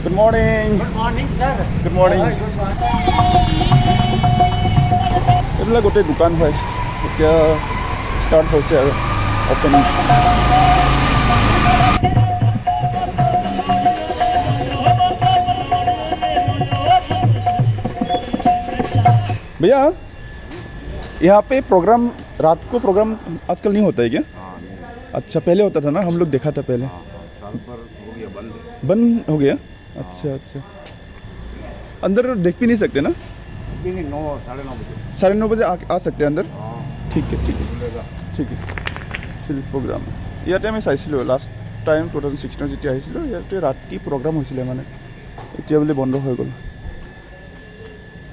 Good morning. Good morning, sir. Good morning. Good morning. এইবিলাক গোটেই দোকান হয় এতিয়া ষ্টাৰ্ট হৈছে আৰু অপেনিং भैया यहाँ पे प्रोग्राम रात को प्रोग्राम आजकल नहीं होता है क्या? अच्छा पहले होता था ना, हम लोग देखा था पहले। साल पर हो गया बंद हो गया? अच्छा अच्छा अंदर देख भी नहीं सकते ना? 9 9:30 बजे 9:30 बजे आ सकते हैं अंदर? ठीक है ঠিক আছিল প্ৰগ্ৰাম ইয়াতে আমি চাইছিলোঁ লাষ্ট টাইম 2016 যেতিয়া আহিছিলোঁ ইয়াতে ৰাতি প্ৰগ্ৰাম হৈছিলে মানে এতিয়া বুলি বন্ধ হৈ গ'ল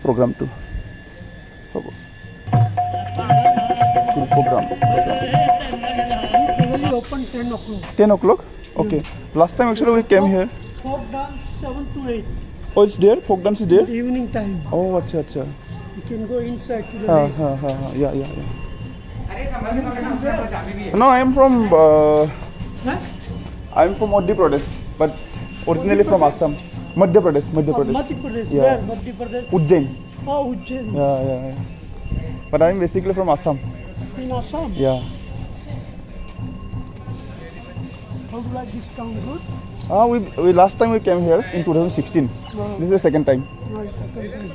প্ৰগ্ৰামটো হ'ব আছিল programme Open 10 o'clock. 10 o'clock? Okay. Last time actually we came here. Folk dance 7 to 8. Oh, it's there? Folk dance is there? Evening time. Oh, acha acha. You can go inside to the lake. Yeah. No, I am from Madhya Pradesh, but originally from Assam. Madhya Pradesh. Madhya Pradesh. Yeah. Where? Madhya Pradesh. Ujjain. Oh, Ujjain. Yeah. But I am basically from Assam. In Assam. Yeah. How do you like this town? Good? We last time we came here in 2016. This is the second time. Nice. Second time.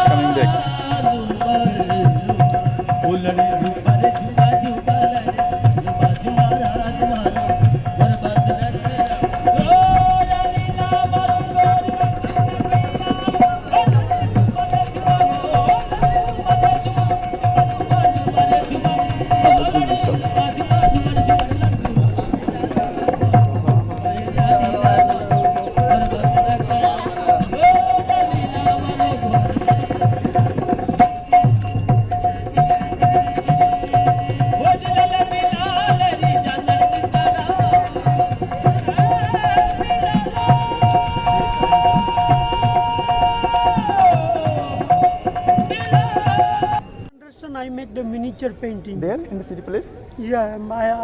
Coming back. I make the miniature painting. There in the city place? Yeah,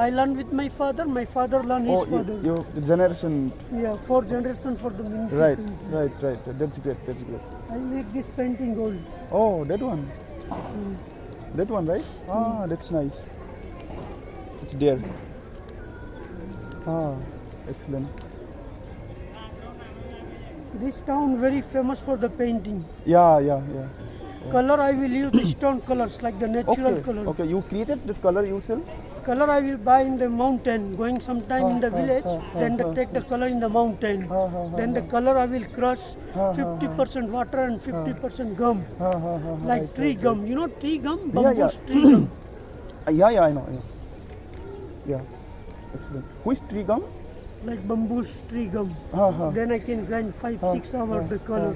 I learned with my father. My father learned his father. Your generation. Yeah, 4 generations for the miniature Right. painting. That's great. I make this painting gold. Oh, that one. That one, right? That's nice. It's there. Excellent. This town very famous for the painting. Yeah. Color I will use the stone colors like the natural color. Okay. You created this color yourself? Color I will buy in the mountain, going sometime in the village, then take the color in the mountain. Then the color I will crush 50% water and 50% gum, like tree gum. You know tree gum? Bamboo tree gum. Yeah, I know. Yeah. Excellent. Which tree gum? Like bamboo tree gum. Then I can grind 5-6 hours the color.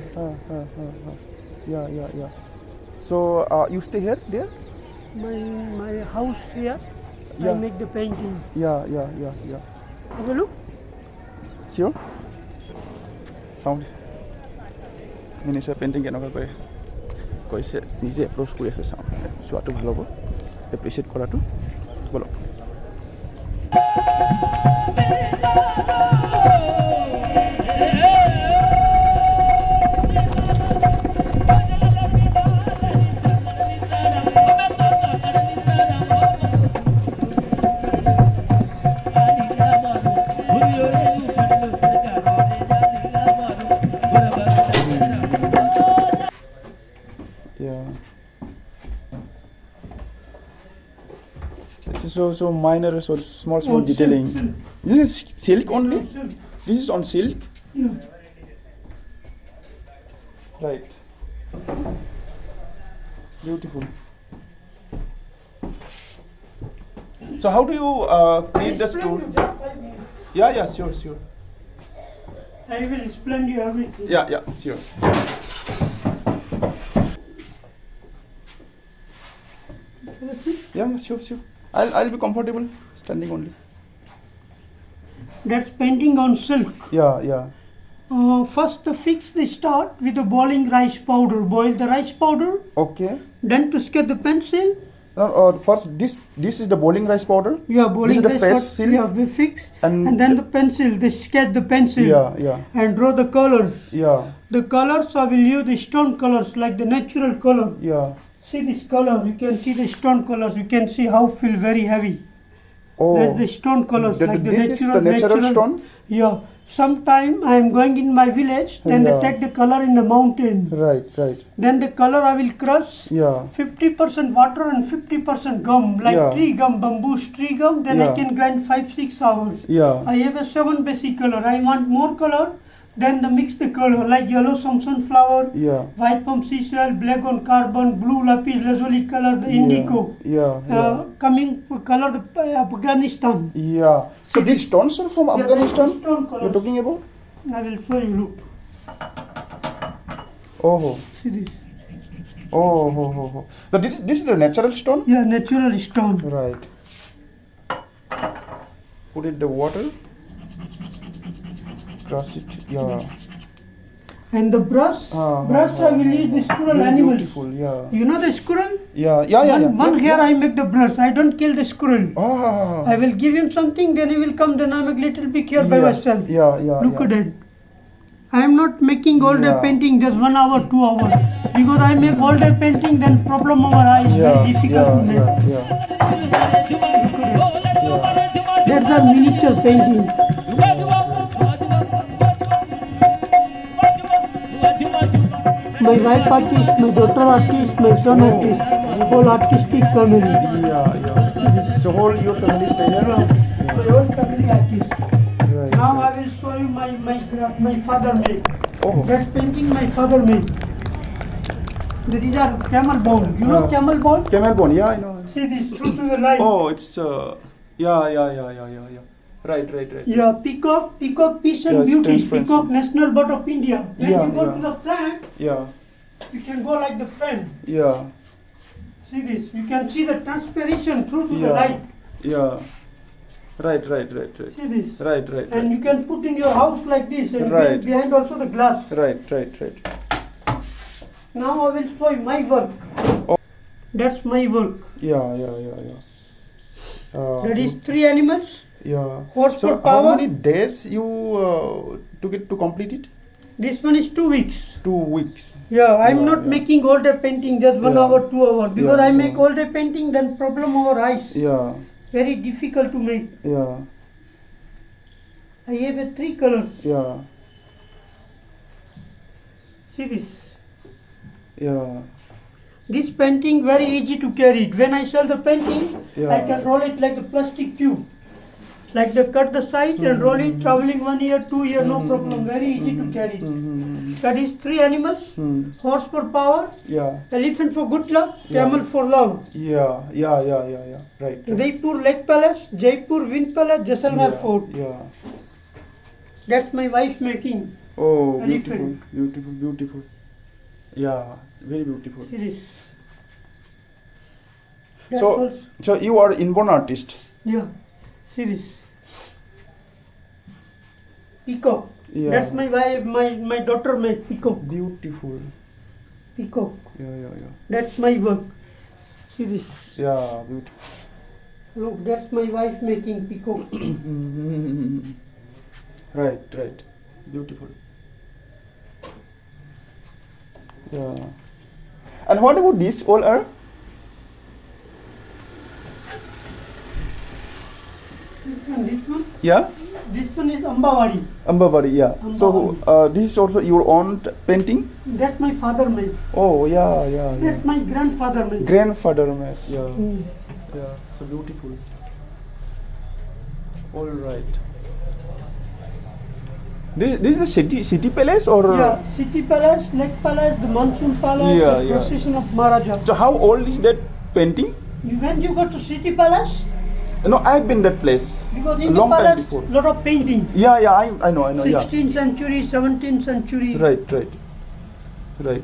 Yeah. So you stay here, there? My house here, I make the painting. Yeah. Have a look. Sure. Sound. Miniature painting কেনেকুৱা কৰে কৈছে নিজে approach কৰি আছে চাওঁ চোৱাটো ভাল হ'ব এপ্ৰিচিয়েট কৰাটো বলক So minor, so small detailing. Silk. This is silk only? Silk. This is on silk? Yeah. Right. Beautiful. So how do you create the story? Yeah, sure. I will explain you everything. Yeah, sure. Yeah, sure. I'll be comfortable standing only. That's painting on silk. Yeah, yeah. First, the fix the start with the boiling rice powder. Boil the rice powder. Okay. Then to sketch the pencil. First, this is the boiling rice powder. Yeah, boiling This is the rice fresh powder. silk. Yeah, we fix. And And then the pencil. They sketch the pencil. Yeah, yeah, And draw the colors. yeah, The colors I will use the stone colors like the natural color. yeah. See this color. You can see the stone colors. You can see how feel very heavy. Oh, That's the stone colors like the this is the natural stone. Yeah. Sometime I am going in my village. Then Yeah. they take the color in the mountain. Right, right. Then the color I will crush. Yeah, 50% water and 50% gum, like Yeah. tree gum, bamboo tree gum. Then I Yeah. can grind 5-6 hours. yeah. I have a 7 basic color. I want more color. Then the mix the color like yellow sunflower, Yeah, white palm seashell, black on carbon, blue lapis lazuli color, the indigo. yeah, yeah. Coming color the Afghanistan. Yeah. So these stones are from Yeah, Afghanistan. stone colors. You're talking about? I will show you. Look, Oh, see this. oh. So this is the natural stone. Yeah, natural stone. Right. Put it the water. Crush it. Yeah. And the brush, I will use the squirrel Very animals. beautiful. Yeah. You know the squirrel? Yeah. Yeah. One yeah. here I make the brush. I don't kill the squirrel. Ah. I will give him something, then he will come, then I make little bit here by Yeah. myself. Yeah. Yeah. Look yeah. at it. I am not making all day Yeah. painting just 1 hour, 2 hours. Because I make all day painting, then problem over eyes Yeah. very difficult to make. Yeah. Yeah. Look at it. Yeah. That's the miniature painting. My wife artist, my daughter artist, my son artist, whole artistic family. Yeah. So whole your family stay here. My whole family artist. Right. Now I will show you my father made. Oh. That painting my father made. These are camel bone. You know camel bone? Camel bone. Yeah, I know. See this through to the line. Oh, it's yeah. Right. Yeah, peacock, peace and Yes, beauty. transparency. Peacock, national bird of India. When Yeah, you go yeah. to the front, Yeah. you can go like the front. Yeah. See this. You can see the transpiration through to the Yeah. light. Yeah. Right. See this. Right. And you can put in your house like this. And Right. behind also the glass. Right. Now I will show you my work. Oh. That's my work. Yeah. That is 3 animals. Yeah. Horse So for power. how many days you took it to complete it? This one is 2 weeks. 2 weeks. Yeah, I'm Yeah, not yeah. making all day painting, just 1 Yeah. hour, 2 hours. Because Yeah, I make yeah. all day painting, then problem over eyes. Yeah. Very difficult to make. Yeah. I have a 3 colors. Yeah. See this. Yeah. This painting very easy to carry it. When I sell the painting, Yeah. I can roll it like a plastic tube. Like they cut the side and roll it, traveling 1 year, 2 year, no problem. Very easy to carry it. That is 3 animals. Horse for power, Yeah. elephant for good luck, Yeah. camel for love. Yeah. Right. Raipur Lake Palace, Jaipur Wind Palace, Jaisalmer Yeah, Fort. Yeah. That's my wife making. Oh, Elephant. beautiful. Yeah, very beautiful. See this. That's So, also- so you are inborn artist. yeah, see this. Peacock. Yeah. That's my wife, my daughter made peacock. Beautiful. Peacock. Yeah. That's my work. See this. Yeah, beautiful. Look, that's my wife making peacock. Right. Beautiful. Yeah. And what about this? All are? This one? Yeah. This one is Ambawadi. Ambabari. Yeah. So this is also your own painting. That's my father made. Oh yeah. That's my grandfather made. Grandfather made. Yeah. Mm. Yeah. So beautiful. All right. This is the city palace or? Yeah, City Palace, Lake Palace, the Monsoon Palace, Yeah, the yeah. procession of Maharaja. So how old is that painting? When you go to City Palace, No, I've been that place. because A in the long time palace, before. lot of painting. Yeah, I know. Yeah. 16th century, 17th century. Right.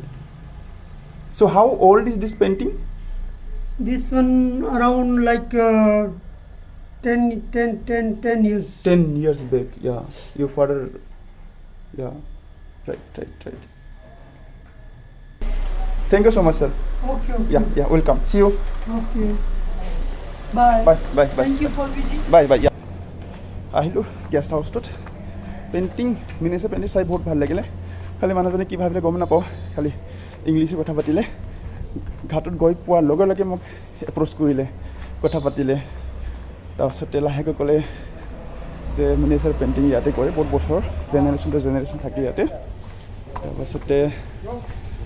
So how old is this painting? This one around like 10 years. 10 years back, yeah. Your father, yeah. Right. Thank you so much, sir. Okay. Yeah, welcome. See you. Okay. Bye. Bye. Thank you for visiting. Bye, yeah. আহিলোঁ guest হাউচটোত painting মিনিচাৰ painting চাই বহুত ভাল লাগিলে খালি মানুহজনে কি ভাবিলে গম নাপাওঁ খালি ইংলিছত কথা পাতিলে ঘাটত গৈ পোৱাৰ লগে লগে মোক এপ্ৰ'চ কৰিলে কথা পাতিলে তাৰপিছতে লাহেকৈ ক'লে যে মিনিচাৰ পেইণ্টিং ইয়াতে কৰে বহুত বছৰ জেনেৰেশ্যন টু জেনেৰেশ্যন থাকে ইয়াতে তাৰপাছতে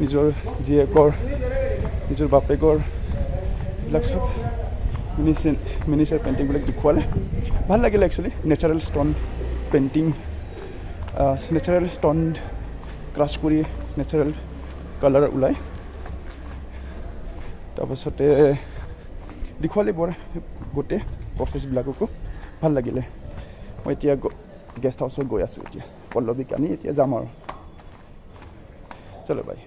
নিজৰ জীয়েকৰ নিজৰ বাপেকৰ এইবিলাক চব মিনিচাৰ পেইণ্টিংবিলাক দেখুৱালে ভাল লাগিলে actually natural stone painting natural stone crush কৰি নেচাৰেল কালাৰ ওলায় তাৰপাছতে দেখুৱালে বৰ গোটেই প্ৰচেছবিলাককো ভাল লাগিলে মই এতিয়া গেষ্ট হাউচত গৈ আছোঁ এতিয়া পল্লৱীক আনি এতিয়া যাম আৰু চলো by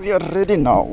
We are ready now.